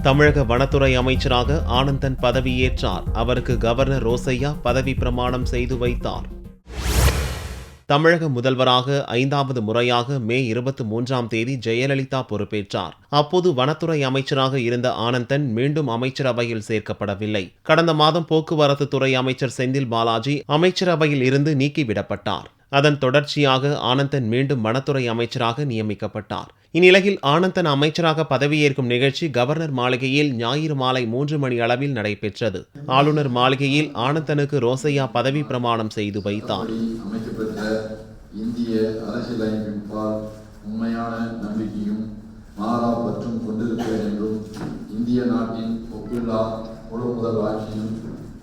தமிழக வனத்துறை அமைச்சராக ஆனந்தன் பதவியேற்றார். அவருக்கு கவர்னர் ரோசையா பதவி பிரமாணம் செய்து வைத்தார். தமிழக முதல்வராக 5வது முறையாக மே 23ஆம் தேதி ஜெயலலிதா பொறுப்பேற்றார். அப்போது வனத்துறை அமைச்சராக இருந்த ஆனந்தன் மீண்டும் அமைச்சரவையில் சேர்க்கப்படவில்லை. கடந்த மாதம் போக்குவரத்து துறை அமைச்சர் செந்தில் பாலாஜி அமைச்சரவையில் இருந்து நீக்கிவிடப்பட்டார். அதன் தொடர்ச்சியாக ஆனந்தன் மீண்டும் வனத்துறை அமைச்சராக நியமிக்கப்பட்டார். இந்நிலையில் ஆனந்தன் அமைச்சராக பதவியேற்கும் நிகழ்ச்சி கவர்னர் மாளிகையில் ஞாயிறு மாலை 3 மணி அளவில் நடைபெற்றது. ஆளுநர் மாளிகையில் ஆனந்தனுக்கு ரோசையா பதவி பிரமாணம் செய்து வைத்தார். இந்திய அரசியலமைப்பின்பால் உண்மையான நம்பிக்கையும் மாறா பற்றும் கொண்டிருப்பேன் என்றும் இந்திய நாட்டின் ஒப்பில்லா முழு முதல் ஆட்சியும்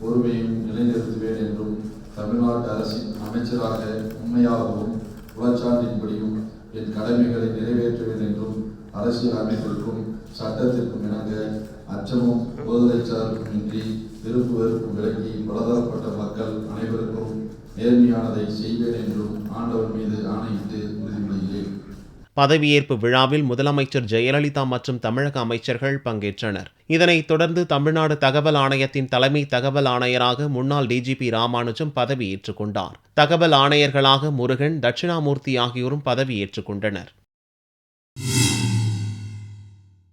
பொறுமையும் நிலைநிறுத்துவேன் என்றும் தமிழ்நாட்டு அரசின் அமைச்சராக உண்மையாகவும் உளச்சான்றின்படியும் என் கடமைகளை நிறைவேற்றுவேன் என்றும் அரசியல் அமைப்பிற்கும் சட்டத்திற்கும் இணங்க அச்சமும் போதனைச்சார்பும் இன்றி விருப்பு வெறுப்பும் விலக்கி பலதரப்பட்ட மக்கள் அனைவருக்கும் நேர்மையானதை செய்வேன் என்றும் ஆண்டவர் மீது ஆணையிட்டு உறுதிமொழிகிறேன். பதவியேற்பு விழாவில் முதலமைச்சர் ஜெயலலிதா மற்றும் தமிழக அமைச்சர்கள் பங்கேற்றனர். இதனைத் தொடர்ந்து தமிழ்நாடு தகவல் ஆணையத்தின் தலைமை தகவல் ஆணையராக முன்னாள் டிஜிபி ராமானுஜம் பதவியேற்றுக் கொண்டார். தகவல் ஆணையர்களாக முருகன், தட்சிணாமூர்த்தி ஆகியோரும் பதவியேற்றுக் கொண்டனர்.